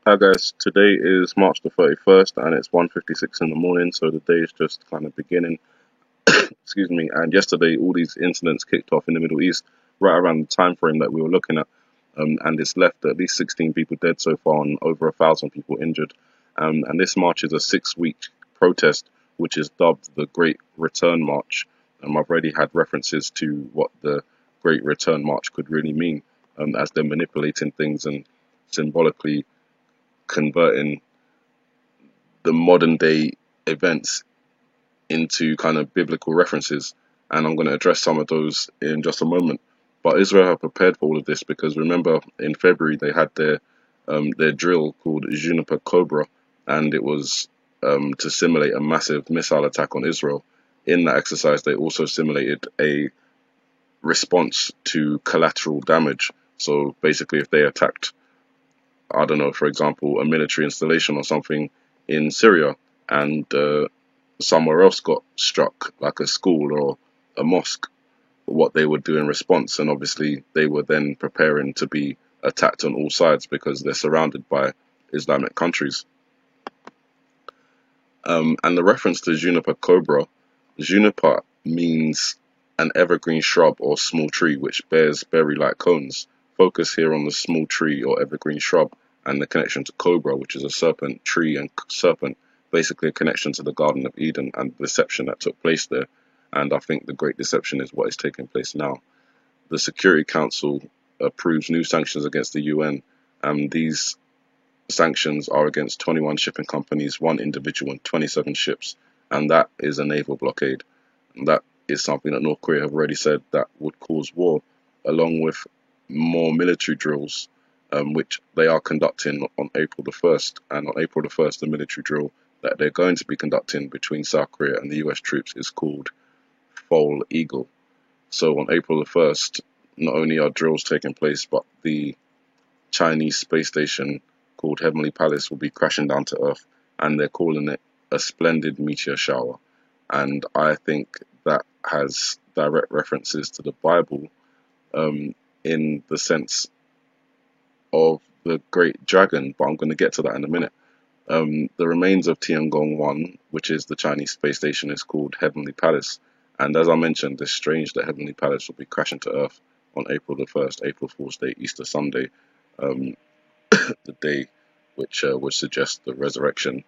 Hi guys, today is March the 31st and it's 1:56 in the morning, so the day is just kind of beginning. Excuse me. And yesterday, all these incidents kicked off in the Middle East right around the time frame that we were looking at, and it's left at least 16 people dead so far and over 1,000 people injured. And this march is a 6-week protest, which is dubbed the Great Return March. I've already had references to what the Great Return March could really mean, as they're manipulating things and symbolically converting the modern day events into kind of biblical references. And I'm going to address some of those in just a moment. But Israel have prepared for all of this because remember in February they had their drill called Juniper Cobra, and it was to simulate a massive missile attack on Israel. In that exercise, they also simulated a response to collateral damage. So basically, if they attacked, I don't know, for example, a military installation or something in Syria, and somewhere else got struck, like a school or a mosque, what they would do in response. And obviously, they were then preparing to be attacked on all sides because they're surrounded by Islamic countries. And the reference to Juniper Cobra, Juniper means an evergreen shrub or small tree which bears berry-like cones. Focus here on the small tree or evergreen shrub and the connection to Cobra, which is a serpent, tree and serpent, basically a connection to the Garden of Eden and the deception that took place there. And I think the great deception is what is taking place now. The Security Council approves new sanctions against the UN, and these sanctions are against 21 shipping companies, one individual, and 27 ships, and that is a naval blockade. And that is something that North Korea have already said that would cause war, along with more military drills, which they are conducting on April the 1st. And on April the 1st, the military drill that they're going to be conducting between South Korea and the US troops is called Foal Eagle. So on April the 1st, not only are drills taking place, but the Chinese space station called Heavenly Palace will be crashing down to Earth, and they're calling it a splendid meteor shower. And I think that has direct references to the Bible, in the sense of the Great Dragon, but I'm going to get to that in a minute. The remains of Tiangong-1, which is the Chinese space station, is called Heavenly Palace. And as I mentioned, it's strange that Heavenly Palace will be crashing to Earth on April the 1st, April Fool's Day, Easter Sunday, the day which would suggest the resurrection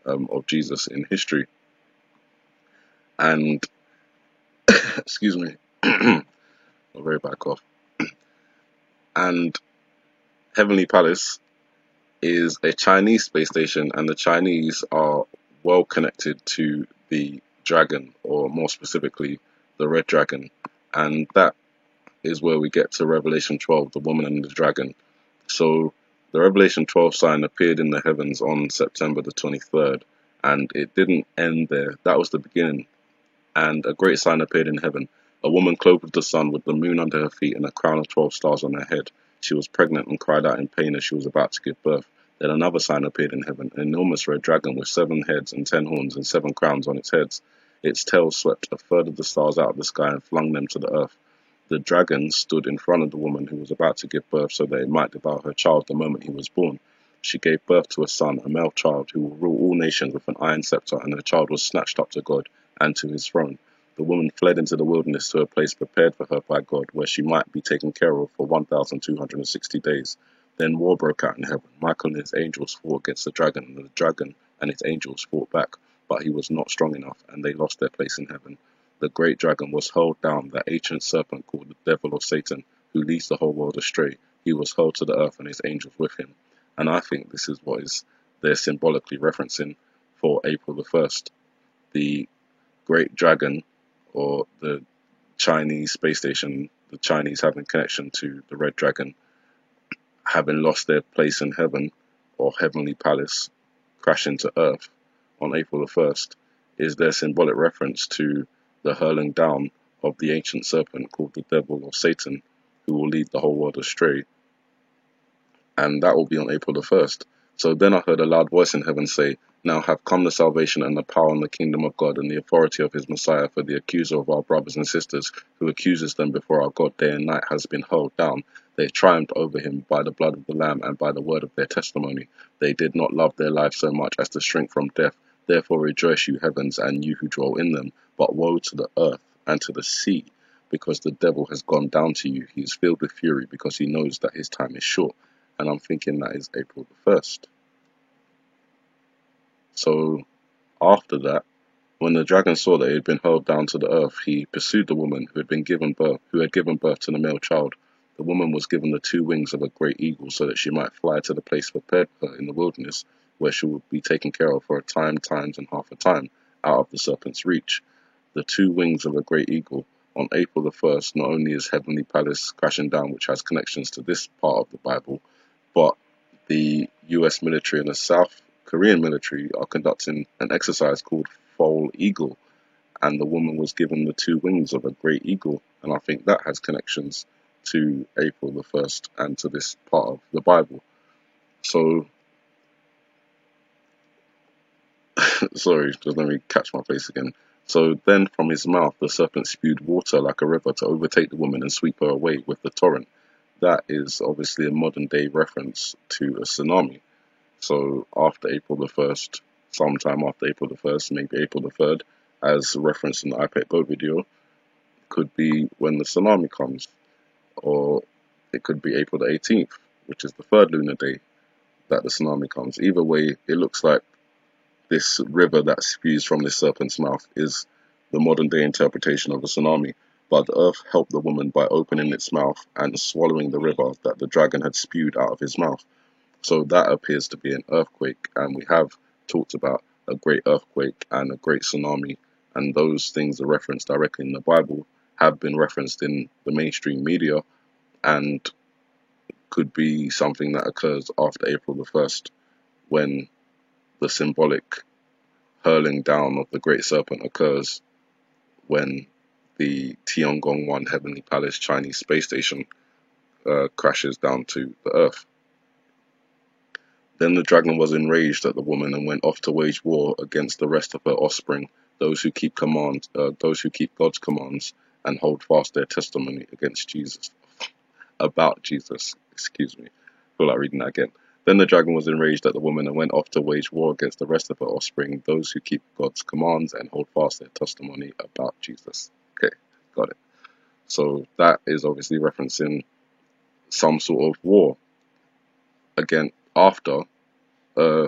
of Jesus in history. And, excuse me, a very bad cough. And Heavenly Palace is a Chinese space station, and the Chinese are well connected to the dragon, or more specifically, the red dragon. And that is where we get to Revelation 12, the woman and the dragon. So the Revelation 12 sign appeared in the heavens on September the 23rd, and it didn't end there. That was the beginning. And a great sign appeared in heaven, a woman clothed with the sun, with the moon under her feet, and a crown of 12 stars on her head. She was pregnant and cried out in pain as she was about to give birth. Then another sign appeared in heaven, an enormous red dragon with 7 heads and 10 horns and 7 crowns on its heads. Its tail swept a third of the stars out of the sky and flung them to the earth. The dragon stood in front of the woman who was about to give birth so that it might devour her child the moment he was born. She gave birth to a son, a male child, who will rule all nations with an iron scepter, and her child was snatched up to God and to his throne. The woman fled into the wilderness to a place prepared for her by God, where she might be taken care of for 1,260 days. Then war broke out in heaven. Michael and his angels fought against the dragon, and the dragon and its angels fought back, but he was not strong enough, and they lost their place in heaven. The great dragon was hurled down, that ancient serpent called the devil or Satan, who leads the whole world astray. He was hurled to the earth, and his angels with him. And I think this is what they're symbolically referencing for April the 1st. The great dragon, or the Chinese space station, the Chinese having connection to the red dragon, having lost their place in heaven, or heavenly palace, crashing to earth on April the 1st, is their symbolic reference to the hurling down of the ancient serpent called the devil or Satan, who will lead the whole world astray. And that will be on April the 1st. So then I heard a loud voice in heaven say, "Now have come the salvation and the power and the kingdom of God and the authority of his Messiah, for the accuser of our brothers and sisters, who accuses them before our God day and night, has been hurled down. They triumphed over him by the blood of the Lamb and by the word of their testimony. They did not love their lives so much as to shrink from death. Therefore rejoice, you heavens, and you who dwell in them. But woe to the earth and to the sea, because the devil has gone down to you. He is filled with fury because he knows that his time is short. And I'm thinking that is April the 1st. So after that, when the dragon saw that he had been hurled down to the earth, he pursued the woman who had given birth to the male child. The woman was given the 2 wings of a great eagle so that she might fly to the place prepared for her in the wilderness, where she would be taken care of for a time, times, and half a time, out of the serpent's reach. The 2 wings of a great eagle. On April the 1st, not only is Heavenly Palace crashing down, which has connections to this part of the Bible, but the US military and the South Korean military are conducting an exercise called Foal Eagle, and the woman was given the 2 wings of a great eagle, and I think that has connections to April the 1st and to this part of the Bible. So, sorry, just let me catch my place again. So then from his mouth the serpent spewed water like a river to overtake the woman and sweep her away with the torrent. That is obviously a modern day reference to a tsunami. So after April the 1st, sometime after April the 1st, maybe April the 3rd, as referenced in the iPad boat video, could be when the tsunami comes. Or it could be April the 18th, which is the 3rd lunar day that the tsunami comes. Either way, it looks like this river that spews from this serpent's mouth is the modern day interpretation of a tsunami. But the earth helped the woman by opening its mouth and swallowing the river that the dragon had spewed out of his mouth. So that appears to be an earthquake, and we have talked about a great earthquake and a great tsunami, and those things are referenced directly in the Bible, have been referenced in the mainstream media, and could be something that occurs after April the 1st, when the symbolic hurling down of the great serpent occurs, when the Tiangong-1 Heavenly Palace Chinese space station crashes down to the earth. Then the dragon was enraged at the woman and went off to wage war against the rest of her offspring, those who keep God's commands and hold fast their testimony about Jesus. Excuse me. I feel like reading that again. Then the dragon was enraged at the woman and went off to wage war against the rest of her offspring, those who keep God's commands and hold fast their testimony about Jesus. Okay, got it. So that is obviously referencing some sort of war again after a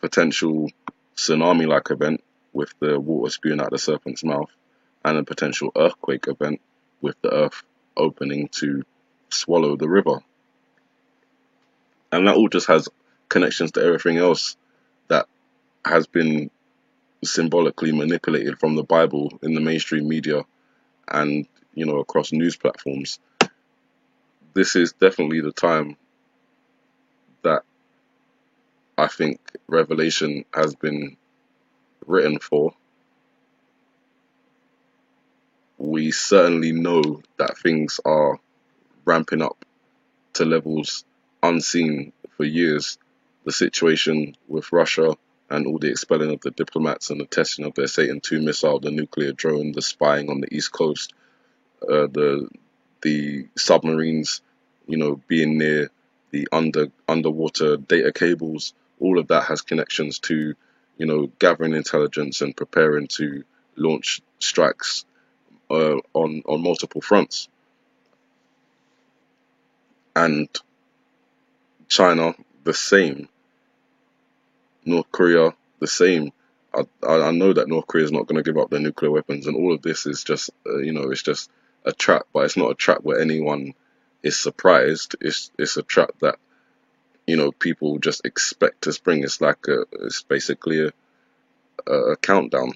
potential tsunami-like event with the water spewing out the serpent's mouth, and a potential earthquake event with the earth opening to swallow the river. And that all just has connections to everything else that has been symbolically manipulated from the Bible in the mainstream media and, across news platforms. This is definitely the time that I think Revelation has been written for. We certainly know that things are ramping up to levels unseen for years. The situation with Russia and all the expelling of the diplomats and the testing of their Satan II missile, the nuclear drone, the spying on the East Coast, the submarines, being near the underwater data cables, all of that has connections to, gathering intelligence and preparing to launch strikes on multiple fronts. And China, the same. North Korea, the same. I know that North Korea is not going to give up their nuclear weapons, and all of this is just, it's just a trap. But it's not a trap where anyone is surprised. It's a trap that, people just expect to spring. It's basically a countdown.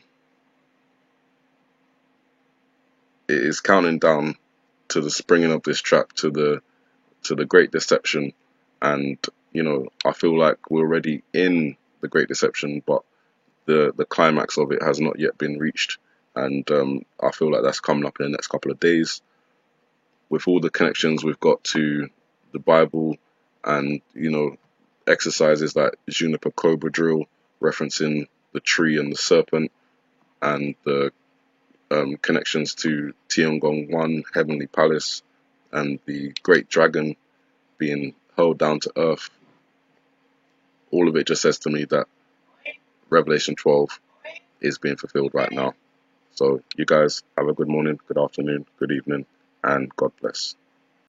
It is counting down to the springing of this trap, to the great deception, and I feel like we're already in the great deception, but the climax of it has not yet been reached, and I feel like that's coming up in the next couple of days. With all the connections we've got to the Bible, and exercises like Juniper Cobra Drill, referencing the tree and the serpent, and the connections to Tiangong-1 Heavenly Palace, and the great dragon being hurled down to earth, all of it just says to me that Revelation 12 is being fulfilled right now. So you guys have a good morning, good afternoon, good evening, and God bless.